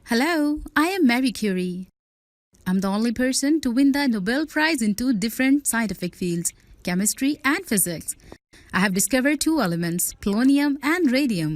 Hello, I am Mary Curie. I'm the only person to win the Nobel Prize in two different scientific fields, chemistry and physics. I have discovered two elements, polonium and radium.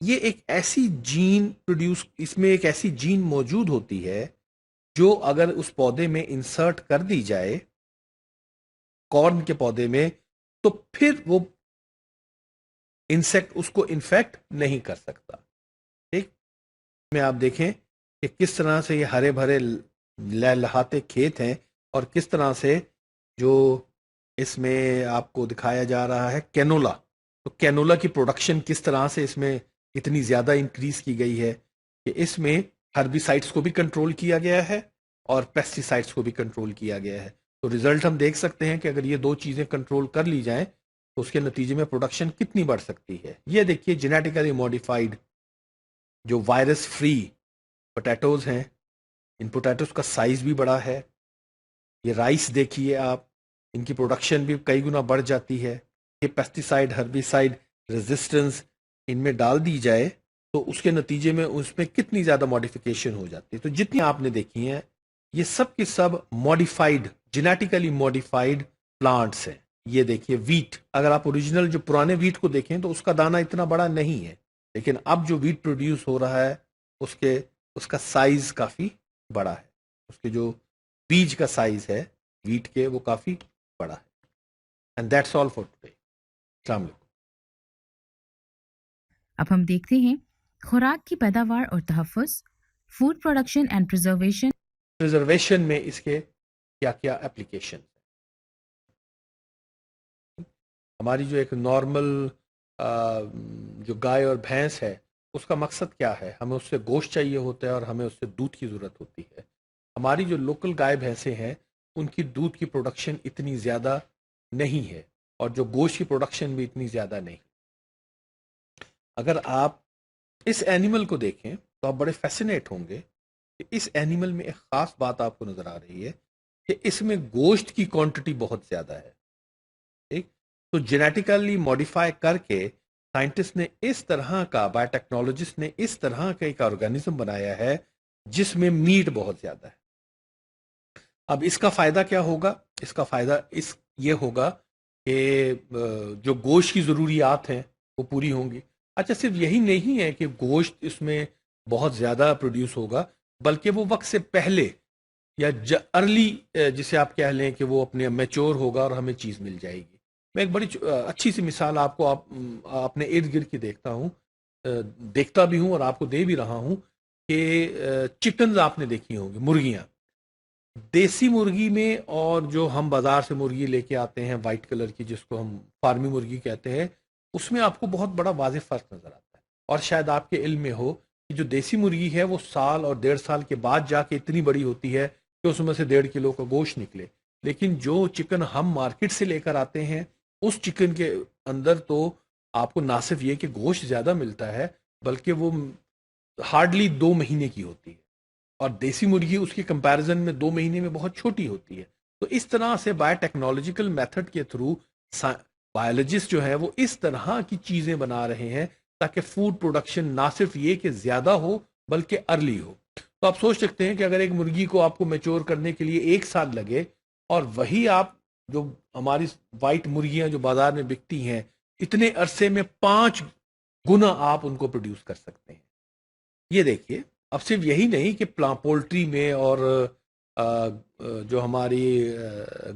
یہ ایک ایسی Jain produce, اس میں ایک ایسی جین موجود ہوتی ہے جو اگر اس پودے میں انسرٹ کر دی جائے، کارن کے پودے میں، تو پھر وہ انسیکٹ اس کو انفیکٹ نہیں کر سکتا. ٹھیک میں آپ دیکھیں کہ کس طرح سے یہ ہرے بھرے لہلہاتے کھیت ہیں، اور کس طرح سے جو اس میں آپ کو دکھایا جا رہا ہے کینولا، تو کینولا کی پروڈکشن کس طرح سے اس میں اتنی زیادہ انکریز کی گئی ہے کہ اس میں ہربیسائڈس کو بھی کنٹرول کیا گیا ہے اور پیسٹی سائڈس کو بھی کنٹرول کیا گیا ہے. تو ریزلٹ ہم دیکھ سکتے ہیں کہ اگر یہ دو چیزیں کنٹرول کر لی جائیں تو اس کے نتیجے میں پروڈکشن کتنی بڑھ سکتی ہے. یہ دیکھیے جینیٹیکلی ماڈیفائڈ جو وائرس فری پوٹیٹوز ہیں، ان پوٹیٹوز کا سائز بھی بڑا ہے. یہ رائس دیکھیے آپ، ان کی پروڈکشن بھی کئی گنا بڑھ جاتی ہے. یہ پیسٹیسائڈ ہربیسائڈ ریزسٹنس ان میں ڈال دی جائے تو اس کے نتیجے میں اس میں کتنی زیادہ ماڈیفیکیشن ہو جاتی ہے. تو جتنی آپ نے دیکھی ہیں یہ سب کے سب ماڈیفائڈ، جینیٹیکلی ماڈیفائڈ پلانٹس ہیں. یہ دیکھیے ویٹ، اگر آپ اوریجنل جو پرانے ویٹ کو دیکھیں تو اس کا دانہ اتنا بڑا نہیں ہے، لیکن اب جو ویٹ پروڈیوس ہو رہا ہے اس کا سائز کافی بڑا ہے. اس کے جو بیج کا سائز ہے ویٹ کے وہ کافی بڑا ہے. And that's all for today. السلام علیکم. اب ہم دیکھتے ہیں خوراک کی پیداوار اور تحفظ، food production and preservation. Preservation میں اس کے کیا کیا اپلیکیشن. ہماری جو ایک نارمل جو گائے اور بھینس ہے اس کا مقصد کیا ہے؟ ہمیں اس سے گوشت چاہیے ہوتا ہے اور ہمیں اس سے دودھ کی ضرورت ہوتی ہے. ہماری جو لوکل گائے بھینسیں ہیں ان کی دودھ کی پروڈکشن اتنی زیادہ نہیں ہے اور جو گوشت کی پروڈکشن بھی اتنی زیادہ نہیں. اگر آپ اس اینیمل کو دیکھیں تو آپ بڑے فیسینیٹ ہوں گے کہ اس اینیمل میں ایک خاص بات آپ کو نظر آ رہی ہے کہ اس میں گوشت کی کوانٹٹی بہت زیادہ ہے. ٹھیک، تو جینیٹیکلی ماڈیفائی کر کے سائنٹسٹ نے اس طرح کا، بایو ٹیکنالوجسٹ نے اس طرح کا ایک آرگینزم بنایا ہے جس میں میٹ بہت زیادہ ہے. اب اس کا فائدہ کیا ہوگا؟ اس کا فائدہ یہ ہوگا کہ جو گوشت کی ضروریات ہیں وہ پوری ہوں گی. اچھا، صرف یہی نہیں ہے کہ گوشت اس میں بہت زیادہ پروڈیوس ہوگا، بلکہ وہ وقت سے پہلے یا ارلی جسے آپ کہہ لیں کہ وہ اپنے میچور ہوگا اور ہمیں چیز مل جائے گی. میں ایک بڑی اچھی سی مثال آپ کو اپنے ارد گرد کی دیکھتا بھی ہوں اور آپ کو دے بھی رہا ہوں کہ چکنز آپ نے دیکھی ہوں گی، مرغیاں. دیسی مرغی میں اور جو ہم بازار سے مرغی لے کے آتے ہیں وائٹ کلر کی جس کو ہم فارمی مرغی کہتے ہیں، اس میں آپ کو بہت بڑا واضح فرق نظر آتا ہے. اور شاید آپ کے علم میں ہو کہ جو دیسی مرغی ہے وہ سال اور 1.5 سال کے بعد جا کے اتنی بڑی ہوتی ہے کہ اس میں سے 1.5 کلو کا گوشت نکلے. لیکن جو چکن ہم مارکیٹ سے لے کر آتے ہیں اس چکن کے اندر تو آپ کو نہ صرف یہ کہ گوشت زیادہ ملتا ہے بلکہ وہ ہارڈلی 2 مہینے کی ہوتی ہے، اور دیسی مرغی اس کی کمپیرزن میں 2 مہینے میں بہت چھوٹی ہوتی ہے. تو اس طرح سے بایو ٹیکنالوجیکل میتھڈ کے تھرو بایولوجسٹ جو ہے وہ اس طرح کی چیزیں بنا رہے ہیں تاکہ فوڈ پروڈکشن نہ صرف یہ کہ زیادہ ہو بلکہ ارلی ہو. تو آپ سوچ سکتے ہیں کہ اگر ایک مرغی کو آپ کو میچور کرنے کے لیے 1 سال لگے اور وہی آپ جو ہماری وائٹ مرغیاں جو بازار میں بکتی ہیں اتنے عرصے میں 5 گنا آپ ان کو پروڈیوس کر سکتے ہیں. یہ دیکھیے، اب صرف یہی نہیں کہ پولٹری میں اور جو ہماری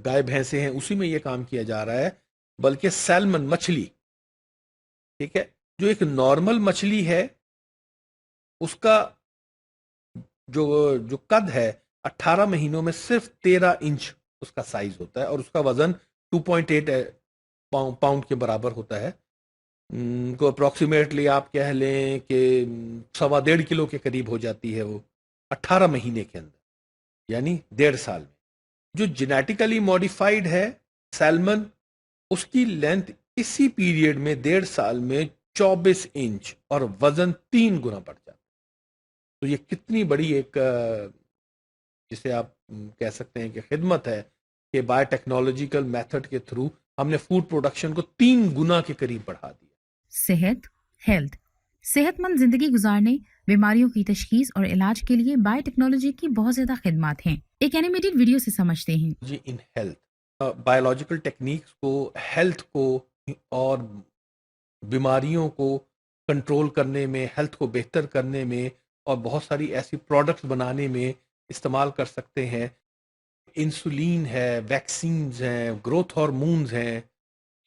گائے بھینسیں ہیں اسی میں یہ کام کیا جا رہا ہے، بلکہ سیلمن مچھلی، ٹھیک ہے، جو ایک نارمل مچھلی ہے اس کا جو قد ہے 18 مہینوں میں صرف 13 انچ اس کا سائز ہوتا ہے اور اس کا وزن 2.8 پاؤنڈ کے برابر ہوتا ہے. کو اپروکسیمیٹلی آپ کہہ لیں کہ 1.25 کلو کے قریب ہو جاتی ہے وہ 18 مہینے کے اندر، یعنی 1.5 سال میں. جو جینیٹیکلی ماڈیفائڈ ہے سیلمن، اس کی لینتھ اسی پیریڈ میں 1.5 سال میں 24 انچ اور وزن 3 گنا بڑھ جاتا ہے. تو یہ کتنی بڑی ایک جسے آپ کہہ سکتے ہیں کہ خدمت ہے کہ بایو ٹیکنالوجیکل میتھڈ کے تھرو ہم نے فوڈ پروڈکشن کو 3 گنا کے قریب بڑھا دیا. ہیلتھ، صحت مند زندگی گزارنے، بیماریوں کی تشخیص اور علاج کے لیے بایو ٹیکنالوجی کی بہت زیادہ خدمات ہیں. ایک اینیمیٹڈ ویڈیو سے سمجھتے ہیں. جی، ان ہیلتھ بایولوجیکل ٹیکنیکس کو، ہیلتھ کو اور بیماریوں کو کنٹرول کرنے میں، ہیلتھ کو بہتر کرنے میں اور بہت ساری ایسی پروڈکٹس بنانے میں استعمال کر سکتے ہیں. انسولین ہے، ویکسینز ہیں، گروتھ ہارمونز ہیں،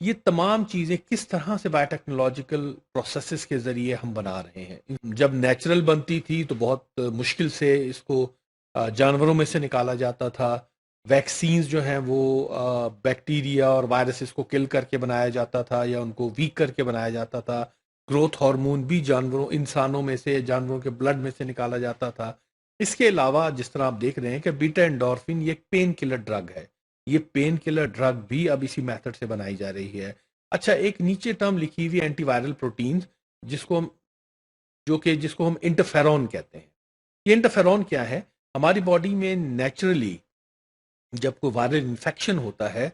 یہ تمام چیزیں کس طرح سے بایو ٹیکنالوجیکل پروسیسز کے ذریعے ہم بنا رہے ہیں. جب نیچرل بنتی تھی تو بہت مشکل سے اس کو جانوروں میں سے نکالا جاتا تھا. ویکسینز جو ہیں وہ بیکٹیریا اور وائرسز کو کل کر کے بنایا جاتا تھا یا ان کو ویک کر کے بنایا جاتا تھا. گروتھ ہارمون بھی انسانوں میں سے، جانوروں کے بلڈ میں سے نکالا جاتا تھا. اس کے علاوہ جس طرح آپ دیکھ رہے ہیں کہ بیٹا انڈورفن یہ ایک پین کلر ڈرگ ہے، یہ پین کلر ڈرگ بھی اب اسی میتھڈ سے بنائی جا رہی ہے. اچھا، ایک نیچے ٹرم لکھی ہوئی اینٹی وائرل پروٹینز جس کو ہم انٹرفیرون کہتے ہیں. یہ انٹرفیرون کیا ہے؟ ہماری باڈی میں نیچرلی جب کوئی وائرل انفیکشن ہوتا ہے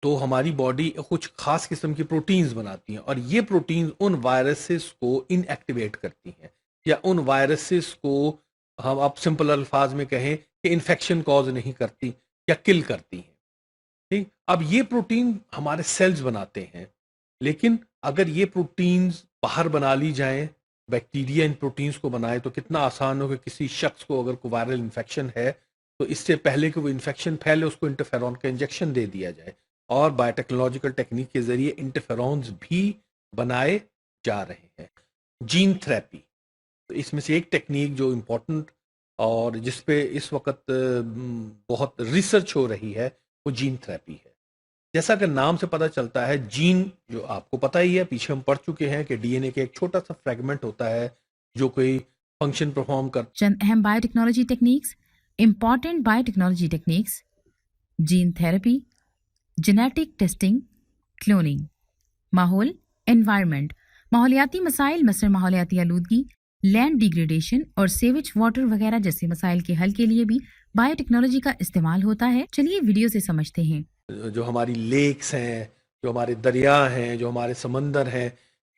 تو ہماری باڈی کچھ خاص قسم کی پروٹینز بناتی ہیں، اور یہ پروٹینز ان وائرسز کو ان ایکٹیویٹ کرتی ہیں یا ان وائرسز کو ہم اب سمپل الفاظ میں کہیں کہ انفیکشن کاز نہیں کرتی یا کل کرتی ہیں. ٹھیک، اب یہ پروٹین ہمارے سیلز بناتے ہیں، لیکن اگر یہ پروٹینز باہر بنا لی جائیں، بیکٹیریا ان پروٹینز کو بنائے، تو کتنا آسان ہو کہ کسی شخص کو اگر کوئی وائرل انفیکشن ہے تو اس سے پہلے کہ وہ انفیکشن پھیلے اس کو انٹرفیرون کا انجیکشن دے دیا جائے. اور بایو ٹیکنالوجیکل ٹیکنیک کے ذریعے انٹرفیرونز بھی بنائے جا رہے ہیں. جین تھراپی، تو اس میں سے ایک ٹیکنیک جو امپورٹنٹ اور جس پہ اس وقت بہت ریسرچ ہو رہی ہے وہ جین تھراپی ہے. جیسا کہ نام سے پتہ چلتا ہے، جین جو آپ کو پتہ ہی ہے، پیچھے ہم پڑھ چکے ہیں کہ ڈی این اے کا ایک چھوٹا سا فریگمنٹ ہوتا ہے جو کوئی فنکشن پرفارم کرتا چند اہم bio technology techniques. Important bio technology techniques: gene therapy, genetic testing, cloning. ماحول، انوائرمنٹ، ماحولیاتی مسائل مثلاً ماحولیاتی آلودگی، لینڈ ڈیگریڈیشن اور سیویج واٹر وغیرہ جیسے مسائل کے حل کے لیے بھی بایو ٹیکنالوجی کا استعمال ہوتا ہے. چلیے ویڈیو سے سمجھتے ہیں. جو ہماری لیکس ہیں، جو ہمارے دریا ہیں، جو ہمارے سمندر ہیں،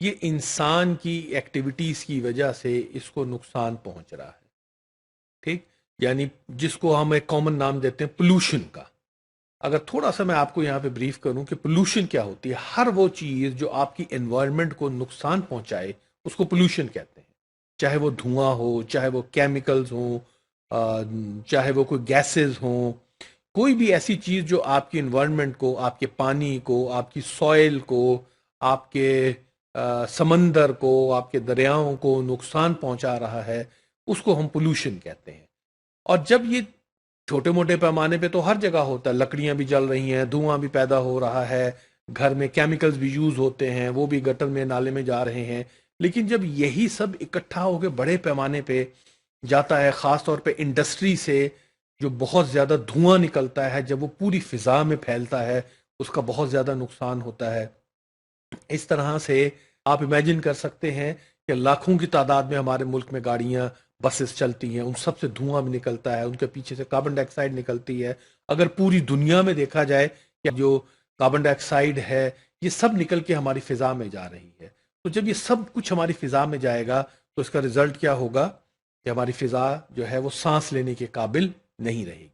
یہ انسان کی ایکٹیویٹیز کی وجہ سے اس کو نقصان پہنچ رہا ہے. ٹھیک، یعنی جس کو ہم ایک کامن نام دیتے ہیں پولوشن کا. اگر تھوڑا سا میں آپ کو یہاں پہ بریف کروں کہ پولوشن کیا ہوتی ہے، ہر وہ چیز جو آپ کی انوائرمنٹ کو نقصان پہنچائے اس کو پولوشن کہتے ہیں. چاہے وہ دھواں ہو، چاہے وہ کیمیکلز ہوں، چاہے وہ کوئی گیسز ہوں، کوئی بھی ایسی چیز جو آپ کی انوائرمنٹ کو، آپ کے پانی کو، آپ کی سوئل کو، آپ کے سمندر کو، آپ کے دریاؤں کو نقصان پہنچا رہا ہے، اس کو ہم پولوشن کہتے ہیں. اور جب یہ چھوٹے موٹے پیمانے پہ تو ہر جگہ ہوتا ہے، لکڑیاں بھی جل رہی ہیں، دھواں بھی پیدا ہو رہا ہے، گھر میں کیمیکلز بھی یوز ہوتے ہیں، وہ بھی گٹر میں، نالے میں جا رہے ہیں. لیکن جب یہی سب اکٹھا ہو کے بڑے پیمانے پہ جاتا ہے، خاص طور پہ انڈسٹری سے جو بہت زیادہ دھواں نکلتا ہے، جب وہ پوری فضا میں پھیلتا ہے، اس کا بہت زیادہ نقصان ہوتا ہے. اس طرح سے آپ امیجن کر سکتے ہیں کہ لاکھوں کی تعداد میں ہمارے ملک میں گاڑیاں، بسز چلتی ہیں، ان سب سے دھواں بھی نکلتا ہے، ان کے پیچھے سے کاربن ڈائی آکسائڈ نکلتی ہے. اگر پوری دنیا میں دیکھا جائے کہ جو کاربن ڈائی آکسائڈ ہے یہ سب نکل کے ہماری فضا میں جا رہی ہے، تو جب یہ سب کچھ ہماری فضا میں جائے گا تو اس کا رزلٹ کیا ہوگا کہ ہماری فضا جو ہے وہ سانس لینے کے قابل نہیں رہے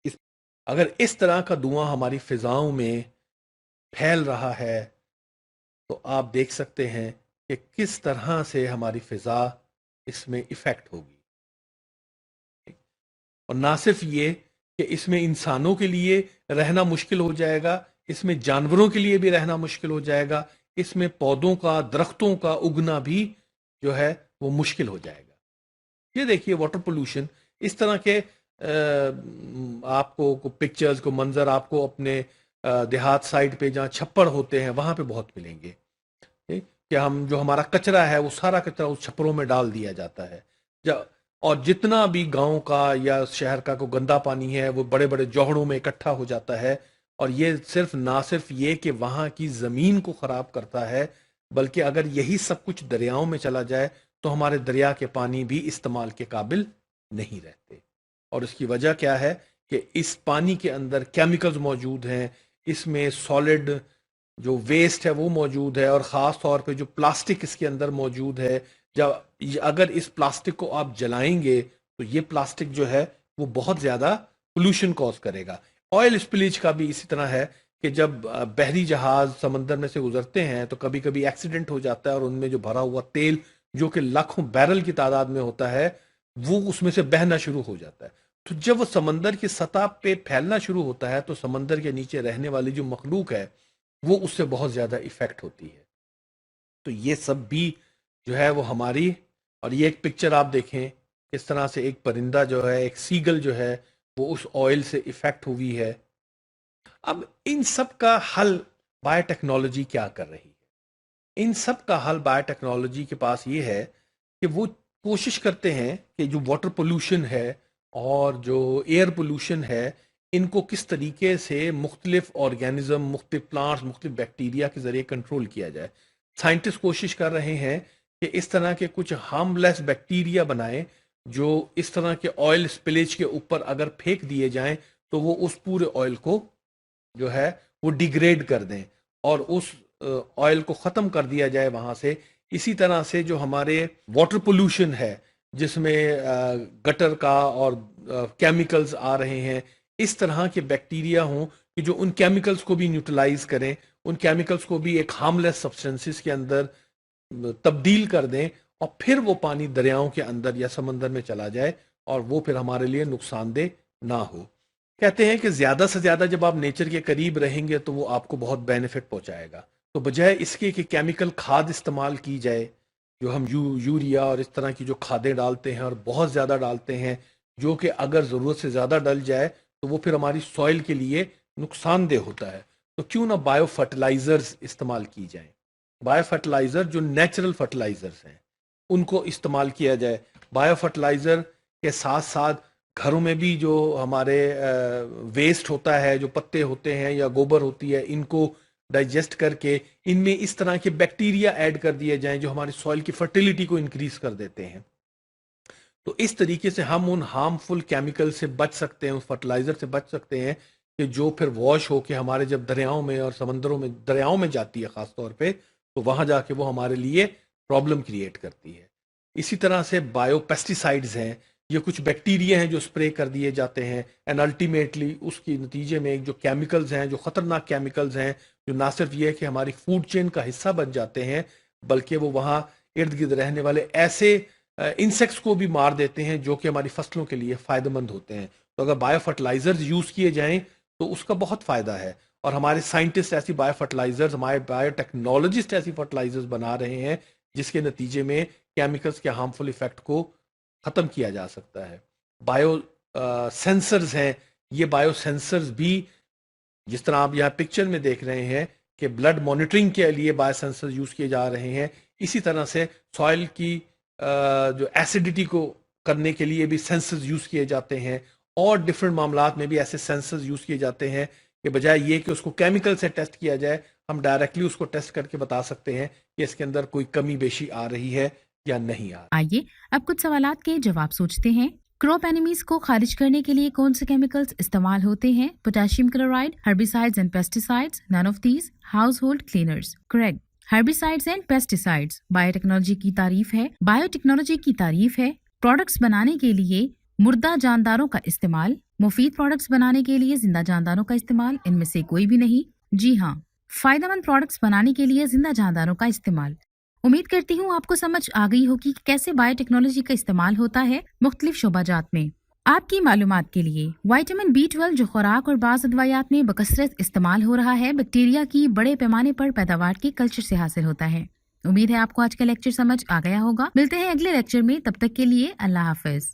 گی. اگر اس طرح کا دھواں ہماری فضاؤں میں پھیل رہا ہے تو آپ دیکھ سکتے ہیں کہ کس طرح سے ہماری فضا اس میں ایفیکٹ ہوگی. اور نہ صرف یہ کہ اس میں انسانوں کے لیے رہنا مشکل ہو جائے گا، اس میں جانوروں کے لیے بھی رہنا مشکل ہو جائے گا، اس میں پودوں کا، درختوں کا اگنا بھی جو ہے وہ مشکل ہو جائے گا. یہ دیکھیے واٹر پولوشن، اس طرح کے آپ کو پکچرز کو، منظر آپ کو اپنے دیہات سائڈ پہ جہاں چھپڑ ہوتے ہیں وہاں پہ بہت ملیں گے کہ جو ہمارا کچرا ہے وہ سارا کچرا اس چھپروں میں ڈال دیا جاتا ہے. اور جتنا بھی گاؤں کا یا شہر کا کوئی گندا پانی ہے وہ بڑے بڑے جوہڑوں میں اکٹھا ہو جاتا ہے. اور یہ نہ صرف یہ کہ وہاں کی زمین کو خراب کرتا ہے، بلکہ اگر یہی سب کچھ دریاؤں میں چلا جائے تو ہمارے دریا کے پانی بھی استعمال کے قابل نہیں رہتے. اور اس کی وجہ کیا ہے کہ اس پانی کے اندر کیمیکلز موجود ہیں، اس میں سالڈ جو ویسٹ ہے وہ موجود ہے، اور خاص طور پہ جو پلاسٹک اس کے اندر موجود ہے. جب اگر اس پلاسٹک کو آپ جلائیں گے تو یہ پلاسٹک جو ہے وہ بہت زیادہ پولوشن کوز کرے گا. آئل اسپلیج کا بھی اسی طرح ہے کہ جب بحری جہاز سمندر میں سے گزرتے ہیں تو کبھی کبھی ایکسیڈنٹ ہو جاتا ہے اور ان میں جو بھرا ہوا تیل جو کہ لاکھوں بیرل کی تعداد میں ہوتا ہے وہ اس میں سے بہنا شروع ہو جاتا ہے. تو جب وہ سمندر کی سطح پہ پھیلنا شروع ہوتا ہے تو سمندر کے نیچے رہنے والی جو مخلوق ہے وہ اس سے بہت زیادہ افیکٹ ہوتی ہے. تو یہ سب بھی جو ہے وہ ہماری، اور یہ ایک پکچر آپ دیکھیں کس طرح سے ایک پرندہ جو ہے، ایک سیگل جو ہے وہ اس آئل سے افیکٹ ہوئی ہے. اب ان سب کا حل بایو ٹیکنالوجی کیا کر رہی ہے؟ ان سب کا حل بایو ٹیکنالوجی کے پاس یہ ہے کہ وہ کوشش کرتے ہیں کہ جو واٹر پولوشن ہے اور جو ایئر پولوشن ہے ان کو کس طریقے سے مختلف آرگینزم، مختلف پلانٹس، مختلف بیکٹیریا کے ذریعے کنٹرول کیا جائے. سائنٹسٹ کوشش کر رہے ہیں کہ اس طرح کے کچھ ہارم لیس بیکٹیریا بنائیں جو اس طرح کے آئل سپلیج کے اوپر اگر پھینک دیے جائیں تو وہ اس پورے آئل کو جو ہے وہ ڈیگریڈ کر دیں اور اس آئل کو ختم کر دیا جائے وہاں سے. اسی طرح سے جو ہمارے واٹر پولوشن ہے جس میں گٹر کا اور کیمیکلز آ رہے ہیں، اس طرح کے بیکٹیریا ہوں کہ جو ان کیمیکلز کو بھی نیوٹرلائز کریں، ان کیمیکلز کو بھی ایک ہارملیس سبسٹنسز کے اندر تبدیل کر دیں اور پھر وہ پانی دریاؤں کے اندر یا سمندر میں چلا جائے اور وہ پھر ہمارے لیے نقصان دہ نہ ہو. کہتے ہیں کہ زیادہ سے زیادہ جب آپ نیچر کے قریب رہیں گے تو وہ آپ کو بہت بینیفٹ پہنچائے گا. تو بجائے اس کے کہ کیمیکل کھاد استعمال کی جائے، جو ہم یوریا اور اس طرح کی جو کھادیں ڈالتے ہیں اور بہت زیادہ ڈالتے ہیں جو کہ اگر ضرورت سے زیادہ ڈل جائے تو وہ پھر ہماری سوئل کے لیے نقصان دہ ہوتا ہے، تو کیوں نہ بایو فرٹیلائزرز استعمال کی جائیں. بایو فرٹیلائزر جو نیچرل فرٹیلائزرز ہیں ان کو استعمال کیا جائے. بایو فرٹیلائزر کے ساتھ ساتھ گھروں میں بھی جو ہمارے ویسٹ ہوتا ہے، جو پتے ہوتے ہیں یا گوبر ہوتی ہے، ان کو ڈائجسٹ کر کے ان میں اس طرح کے بیکٹیریا ایڈ کر دیے جائیں جو ہماری سوئل کی فرٹیلیٹی کو انکریز کر دیتے ہیں. تو اس طریقے سے ہم ان ہارمفل کیمیکل سے بچ سکتے ہیں، اس فرٹیلائزر سے بچ سکتے ہیں کہ جو پھر واش ہو کے ہمارے جب دریاؤں میں اور سمندروں میں، دریاؤں میں جاتی ہے خاص طور پہ، تو وہاں جا کے وہ ہمارے لیے پرابلم کریٹ کرتی ہے. اسی طرح سے بایو پیسٹیسائڈز ہیں، یہ کچھ بیکٹیریا ہیں جو اسپرے کر دیے جاتے ہیں اینڈ الٹیمیٹلی اس کی نتیجے میں جو کیمیکلز ہیں، جو خطرناک کیمیکلز ہیں، جو نہ صرف یہ ہے کہ ہماری فوڈ چین کا حصہ بن جاتے ہیں بلکہ وہ وہاں ارد گرد رہنے والے ایسے انسیکٹس کو بھی مار دیتے ہیں جو کہ ہماری فصلوں کے لیے فائدہ مند ہوتے ہیں. تو اگر بایو فرٹیلائزرز یوز کیے جائیں تو اس کا بہت فائدہ ہے، اور ہمارے سائنٹسٹ ایسی بایو فرٹیلائزرز، ہمارے بایو ٹیکنالوجسٹ ایسی فرٹیلائزرز بنا رہے ہیں جس کے نتیجے میں کیمیکلز کے ہارمفل ایفیکٹ کو ختم کیا جا سکتا ہے. بایو سینسرز ہیں، یہ بایو سینسرز بھی جس طرح آپ یہاں پکچر میں دیکھ رہے ہیں کہ بلڈ مانیٹرنگ کے لیے بایو سینسرز یوز کیے جا رہے ہیں، اسی طرح سے سوائل کی جو ایسیڈیٹی کو کرنے کے لیے بھی سینسرز یوز کیے جاتے ہیں، اور ڈفرینٹ معاملات میں بھی ایسے سینسرز یوز کیے جاتے ہیں کہ بجائے یہ کہ اس کو کیمیکل سے ٹیسٹ کیا جائے، ہم ڈائریکٹلی اس کو ٹیسٹ کر کے بتا سکتے ہیں کہ اس کے اندر کوئی کمی بیشی آ رہی ہے یا نہیں آ رہی. آئیے اب کچھ سوالات کے جواب سوچتے ہیں. کراپ اینیمیز کو خارج کرنے کے لیے کون سے کیمیکلز استعمال ہوتے ہیں؟ Potassium chloride, herbicides and pesticides, none of these, household cleaners. Correct. Herbicides and pesticides biotechnology کی تعریف ہے. بایو ٹیکنالوجی کی تعریف ہے پروڈکٹس بنانے کے لیے مردہ جانداروں کا استعمال، مفید پروڈکٹس بنانے کے لیے زندہ جانداروں کا استعمال، ان میں سے کوئی بھی نہیں. جی ہاں، فائدہ مند پروڈکٹس بنانے کے لیے زندہ جانداروں کا استعمال. امید کرتی ہوں آپ کو سمجھ آ گئی ہوگی کہ کیسے بایو ٹیکنالوجی کا استعمال ہوتا ہے مختلف شعبہ جات میں. آپ کی معلومات کے لیے وائٹامن B12 جو خوراک اور بعض ادویات میں بکثرت استعمال ہو رہا ہے، بیکٹیریا کی بڑے پیمانے پر پیداوار کے کلچر سے حاصل ہوتا ہے. امید ہے آپ کو آج کا لیکچر سمجھ آ گیا ہوگا. ملتے ہیں اگلے لیکچر میں، تب تک کے لیے اللہ حافظ.